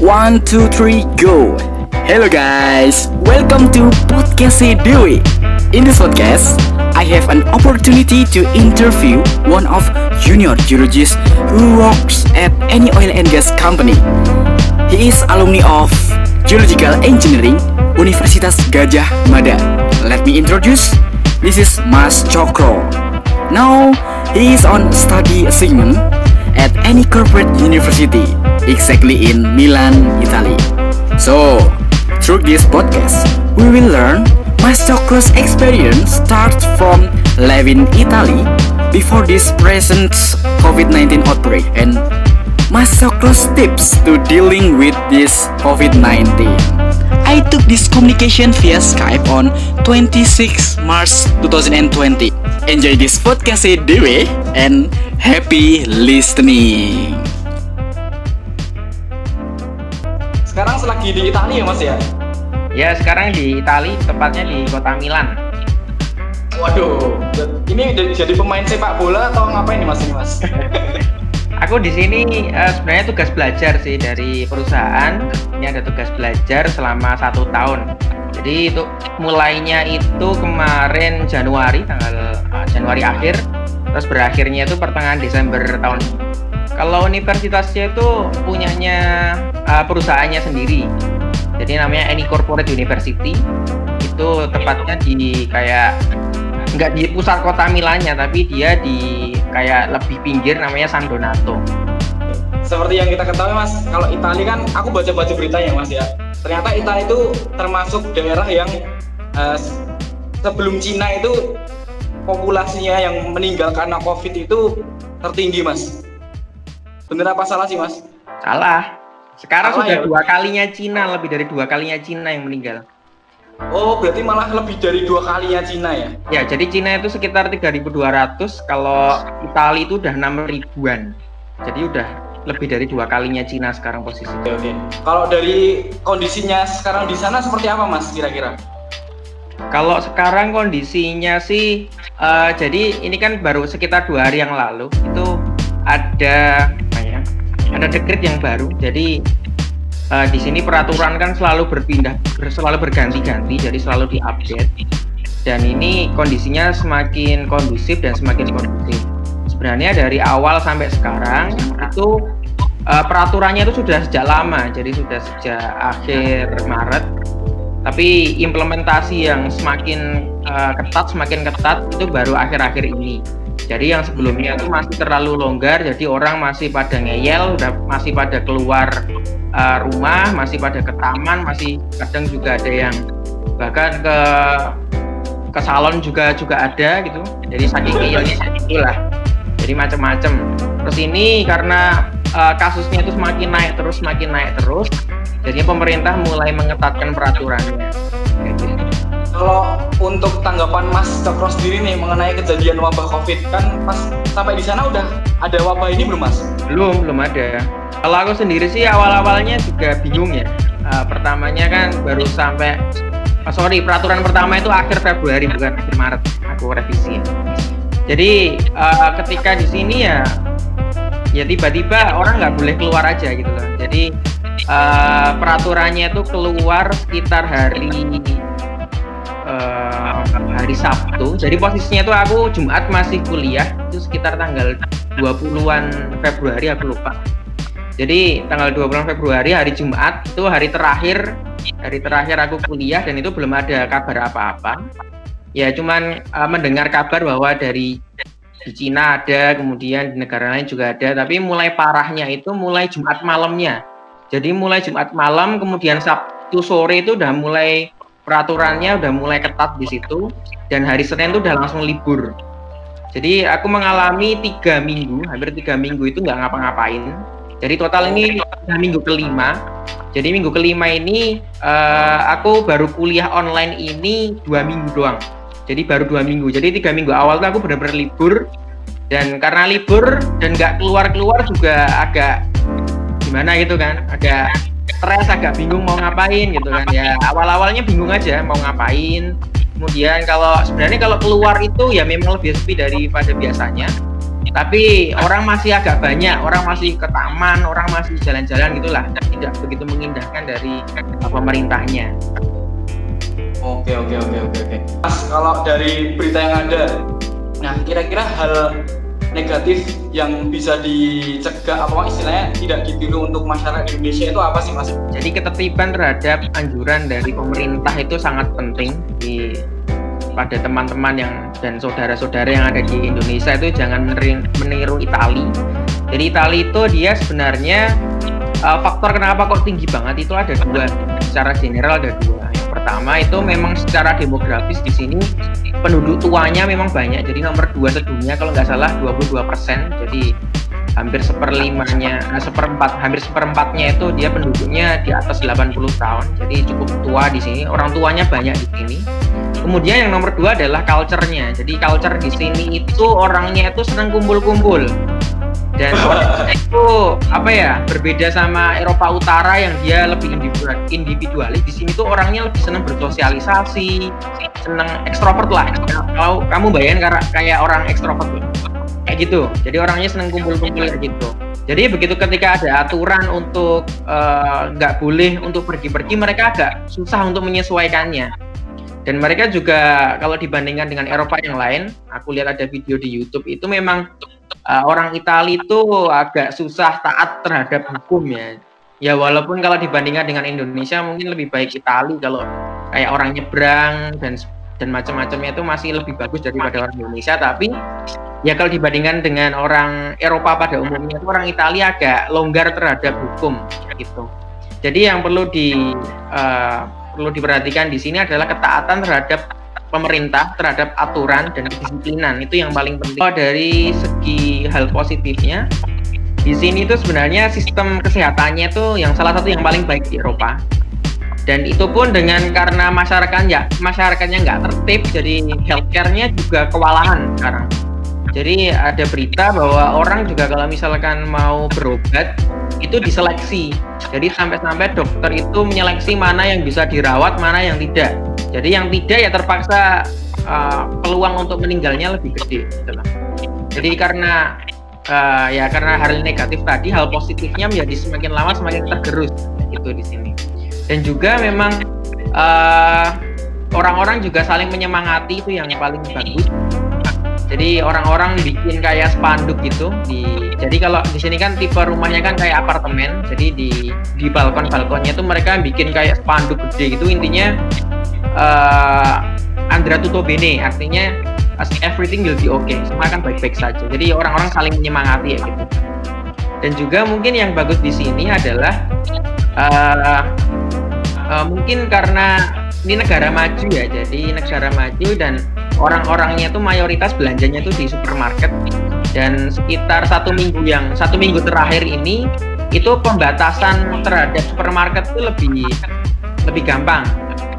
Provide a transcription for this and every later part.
One, two, three, go. Hello guys, welcome to Podcast Dewi. In this podcast, I have an opportunity to interview one of junior geologists who works at any oil and gas company. He is alumni of Geological Engineering, Universitas Gadjah Mada. Let me introduce. This is Mas Cokro. Now, he is on study assignment at any corporate university, exactly in Milan, Italy. So, through this podcast, we will learn Mas Cokro's experience starts from living in Italy before this present COVID-19 outbreak and Mas Cokro's tips to dealing with this COVID-19. I took this communication via Skype on 26 March 2020. Enjoy this podcast Dewe and happy listening. Sekarang selagi di Italia ya Mas ya? Ya sekarang di Italia, tepatnya di kota Milan. Waduh, ini jadi pemain sepak bola atau ngapain nih Mas ini Mas? Aku di sini sebenarnya tugas belajar sih dari perusahaan. Ini ada tugas belajar selama 1 tahun. Jadi itu mulainya itu kemarin Januari, tanggal Januari akhir, terus berakhirnya itu pertengahan Desember tahun ini. Kalau universitasnya itu punyanya perusahaannya sendiri. Jadi namanya Eni Corporate University. Itu tepatnya di kayak nggak di pusat kota Milannya, tapi dia di kayak lebih pinggir, namanya San Donato. Seperti yang kita ketahui Mas, kalau Italia kan aku baca-baca beritanya Mas ya. Ternyata Italia itu termasuk daerah yang sebelum Cina itu populasinya yang meninggal karena COVID itu tertinggi Mas. Bener apa salah sih Mas? Salah. Sekarang salah sudah ya? 2 kalinya Cina, lebih dari 2 kalinya Cina yang meninggal. Oh, berarti malah lebih dari 2 kalinya Cina ya? Ya, jadi Cina itu sekitar 3.200, kalau Italia itu udah 6.000-an. Jadi udah lebih dari 2 kalinya Cina sekarang posisinya. Oke. Kalau dari kondisinya sekarang di sana seperti apa Mas kira-kira? Kalau sekarang kondisinya sih, jadi ini kan baru sekitar 2 hari yang lalu itu ada dekret yang baru. Jadi di sini peraturan kan selalu selalu berganti-ganti, jadi selalu diupdate. Dan ini kondisinya semakin kondusif dan semakin kondusif. Sebenarnya dari awal sampai sekarang itu peraturannya itu sudah sejak lama, jadi sudah sejak akhir Maret. Tapi implementasi yang semakin ketat itu baru akhir-akhir ini. Jadi yang sebelumnya itu masih terlalu longgar, jadi orang masih pada ngeyel, masih pada keluar rumah, masih pada ke taman, masih kadang juga ada yang bahkan ke salon juga ada gitu. Jadi saking ngeyelnya itulah. Jadi macam-macam. Terus ini karena kasusnya itu semakin naik terus, jadinya pemerintah mulai mengetatkan peraturannya. Kalau untuk tanggapan Mas Cokro sendiri nih mengenai kejadian wabah COVID, kan pas sampai di sana udah ada wabah ini belum Mas? Belum ada. Kalau aku sendiri sih awal-awalnya juga bingung ya. Pertamanya kan baru sampai, peraturan pertama itu akhir Februari bukan akhir Maret. Aku revisi. Jadi ketika di sini ya tiba-tiba orang nggak boleh keluar aja gitu loh. Jadi peraturannya itu keluar sekitar hari Sabtu. Jadi posisinya tuh aku Jumat masih kuliah, itu sekitar tanggal 20-an Februari aku lupa. Jadi tanggal 20 Februari hari Jumat itu hari terakhir aku kuliah, dan itu belum ada kabar apa-apa. Ya cuman mendengar kabar bahwa di Cina ada, kemudian di negara lain juga ada, tapi mulai parahnya itu mulai Jumat malamnya. Jadi mulai Jumat malam, kemudian Sabtu sore itu udah mulai peraturannya udah mulai ketat di situ, dan hari Senin itu udah langsung libur. Jadi aku mengalami 3 minggu, hampir 3 minggu itu nggak ngapa-ngapain. Jadi total ini minggu kelima. Jadi minggu kelima ini aku baru kuliah online ini 2 minggu doang. Jadi baru 2 minggu. Jadi 3 minggu awal tuh aku benar-benar libur. Dan karena libur dan nggak keluar-keluar juga agak gimana gitu kan, agak stres, agak bingung mau ngapain gitu kan. Ya awal-awalnya bingung aja mau ngapain. Kemudian sebenarnya kalau keluar itu ya memang lebih sepi daripada biasanya. Tapi orang masih agak banyak, orang masih ke taman, orang masih jalan-jalan gitulah, tidak begitu mengindahkan dari pemerintahnya. Oke. Mas, kalau dari berita yang ada, nah kira-kira hal negatif yang bisa dicegah apa istilahnya tidak ditiru untuk masyarakat Indonesia itu apa sih Mas? Jadi ketertiban terhadap anjuran dari pemerintah itu sangat penting pada teman-teman yang dan saudara-saudara yang ada di Indonesia itu jangan meniru Itali. Jadi Itali itu dia sebenarnya faktor kenapa kok tinggi banget itu ada dua. Secara general ada dua. Yang pertama itu memang secara demografis di sini penduduk tuanya memang banyak. Jadi nomor 2 sedunia kalau nggak salah 22%. Jadi hampir hampir seperempatnya itu dia penduduknya di atas 80 tahun. Jadi cukup tua di sini. Orang tuanya banyak di sini. Kemudian yang nomor 2 adalah culture-nya. Jadi culture di sini itu orangnya itu senang kumpul-kumpul. Dan itu berbeda sama Eropa Utara yang dia lebih individualis. Di sini tuh orangnya lebih senang bersosialisasi, senang ekstrovert lah. Kalau kamu bayangin kayak orang ekstrovert kayak gitu. Jadi orangnya senang kumpul-kumpul kayak gitu. Jadi begitu ketika ada aturan untuk nggak boleh untuk pergi-pergi, mereka agak susah untuk menyesuaikannya. Dan mereka juga kalau dibandingkan dengan Eropa yang lain, aku lihat ada video di YouTube itu memang orang Italia itu agak susah taat terhadap hukum ya. Ya walaupun kalau dibandingkan dengan Indonesia mungkin lebih baik Italia kalau kayak orang nyebrang dan macam-macamnya itu masih lebih bagus daripada orang Indonesia. Tapi ya kalau dibandingkan dengan orang Eropa pada umumnya itu orang Italia agak longgar terhadap hukum gitu. Jadi yang perlu diperhatikan di sini adalah ketaatan terhadap pemerintah, terhadap aturan dan kedisiplinan. Itu yang paling penting. Dari segi hal positifnya, di sini itu sebenarnya sistem kesehatannya itu yang salah satu yang paling baik di Eropa. Dan itu pun dengan karena masyarakatnya nggak tertib, jadi healthcare-nya juga kewalahan sekarang. Jadi ada berita bahwa orang juga kalau misalkan mau berobat itu diseleksi. Jadi sampai-sampai dokter itu menyeleksi mana yang bisa dirawat, mana yang tidak. Jadi yang tidak ya terpaksa peluang untuk meninggalnya lebih gede. Gitu. Jadi karena hal negatif tadi, hal positifnya menjadi semakin lama semakin tergerus gitu di sini. Dan juga memang orang-orang juga saling menyemangati, itu yang paling bagus. Jadi orang-orang bikin kayak spanduk gitu. Jadi kalau di sini kan tipe rumahnya kan kayak apartemen. Jadi di balkon-balkonnya tuh mereka bikin kayak spanduk gede gitu. Intinya Andrea tutto bene, artinya everything will be okay. Semua akan baik-baik saja. Jadi orang-orang saling menyemangati ya gitu. Dan juga mungkin yang bagus di sini adalah mungkin karena ini negara maju ya. Jadi negara maju dan orang-orangnya tuh mayoritas belanjanya tuh di supermarket. Dan sekitar satu minggu terakhir ini itu pembatasan terhadap supermarket itu lebih gampang.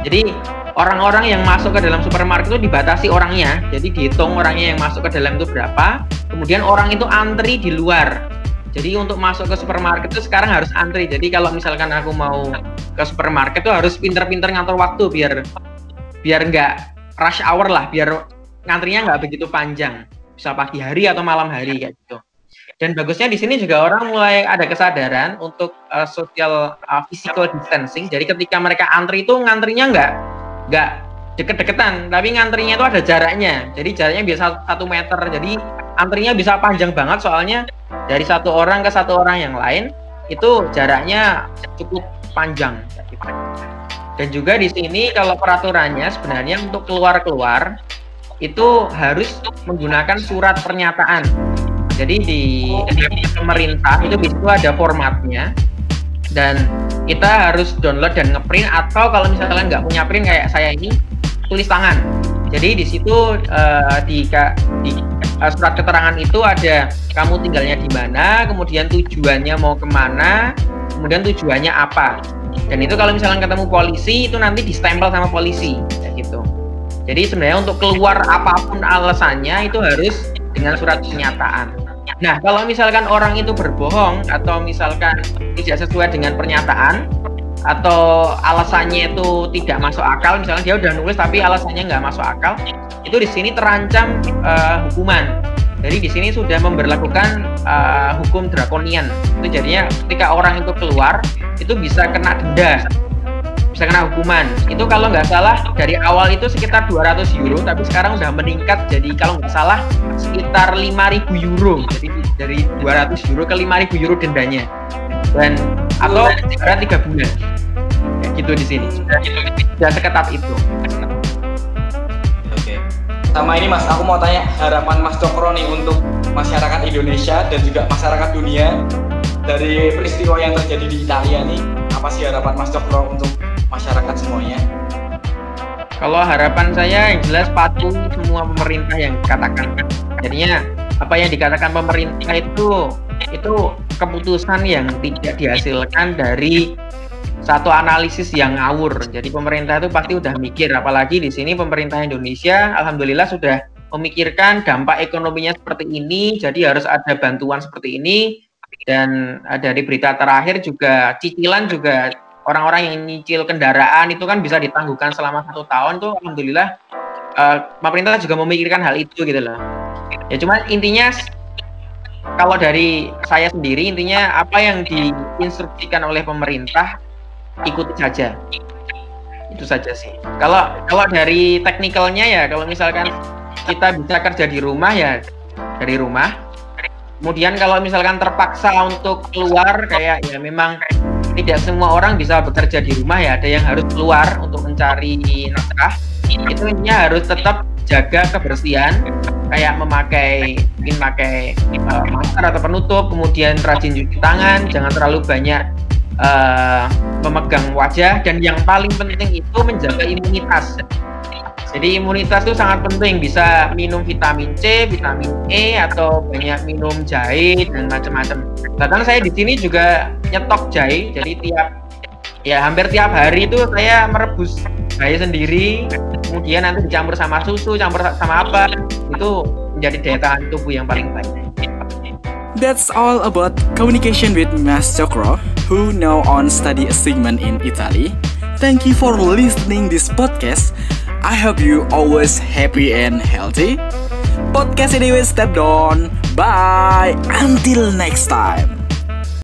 Jadi orang-orang yang masuk ke dalam supermarket itu dibatasi orangnya. Jadi dihitung orangnya yang masuk ke dalam itu berapa. Kemudian orang itu antri di luar. Jadi untuk masuk ke supermarket itu sekarang harus antri. Jadi kalau misalkan aku mau ke supermarket itu harus pinter-pinter ngatur waktu biar nggak rush hour lah, biar ngantrinya nggak begitu panjang, bisa pagi hari atau malam hari kayak gitu. Dan bagusnya di sini juga orang mulai ada kesadaran untuk physical distancing. Jadi ketika mereka antri itu ngantrinya nggak deket-deketan, tapi ngantrinya itu ada jaraknya. Jadi jaraknya biasa 1 meter. Jadi antrinya bisa panjang banget soalnya dari satu orang ke satu orang yang lain itu jaraknya cukup panjang. Dan juga di sini kalau peraturannya sebenarnya untuk keluar itu harus menggunakan surat pernyataan. Jadi di pemerintah itu bisa ada formatnya dan kita harus download dan ngeprint, atau kalau misalnya nggak punya print kayak saya ini tulis tangan. Jadi di situ di surat keterangan itu ada kamu tinggalnya di mana, kemudian tujuannya mau kemana, kemudian tujuannya apa. Dan itu kalau misalnya ketemu polisi itu nanti distempel sama polisi kayak gitu. Jadi sebenarnya untuk keluar apapun alasannya itu harus dengan surat pernyataan. Nah, kalau misalkan orang itu berbohong atau misalkan tidak sesuai dengan pernyataan atau alasannya itu tidak masuk akal, misalnya dia udah nulis tapi alasannya nggak masuk akal, itu di sini terancam hukuman. Jadi di sini sudah memberlakukan hukum drakonian. Itu jadinya ketika orang itu keluar itu bisa kena denda, bisa kena hukuman. Itu kalau nggak salah dari awal itu sekitar 200 euro, tapi sekarang udah meningkat jadi kalau nggak salah sekitar 5.000 euro. Jadi dari 200 euro ke 5.000 euro dendanya. Dan atau penjara 3 bulan. Kayak gitu di sini. Sudah seketat itu. Oke. Sama ini Mas, aku mau tanya harapan Mas Cokro nih untuk masyarakat Indonesia dan juga masyarakat dunia dari peristiwa yang terjadi di Italia nih. Apa sih harapan Mas Cokro untuk masyarakat semuanya? Kalau harapan saya yang jelas patuh semua pemerintah yang dikatakan. Jadinya apa yang dikatakan pemerintah itu keputusan yang tidak dihasilkan dari satu analisis yang ngawur. Jadi pemerintah itu pasti udah mikir, apalagi di sini pemerintah Indonesia alhamdulillah sudah memikirkan dampak ekonominya seperti ini, jadi harus ada bantuan seperti ini. Dan dari berita terakhir juga cicilan juga orang-orang yang nyicil kendaraan itu kan bisa ditangguhkan selama 1 tahun tuh alhamdulillah pemerintah juga memikirkan hal itu gitu loh. Ya cuma intinya kalau dari saya sendiri intinya apa yang diinstruksikan oleh pemerintah ikuti saja. Itu saja sih. Kalau dari teknikalnya ya kalau misalkan kita bisa kerja di rumah ya dari rumah. Kemudian kalau misalkan terpaksa untuk keluar kayak ya memang tidak semua orang bisa bekerja di rumah ya, ada yang harus keluar untuk mencari nafkah. Itu intinya harus tetap jaga kebersihan kayak memakai masker atau penutup, kemudian rajin cuci tangan, jangan terlalu banyak memegang wajah, dan yang paling penting itu menjaga imunitas. Jadi imunitas itu sangat penting, bisa minum vitamin C, vitamin E, atau banyak minum jahe dan macam-macam. Bahkan saya di sini juga nyetok jahe, jadi hampir tiap hari itu saya merebus jahe sendiri, kemudian nanti dicampur sama susu, campur sama apa, itu menjadi daya tahan tubuh yang paling baik. That's all about communication with Mas Cokro, who now on study assignment in Italy. Thank you for listening this podcast. I hope you always happy and healthy. Podcast anyway, step down. Bye. Until next time.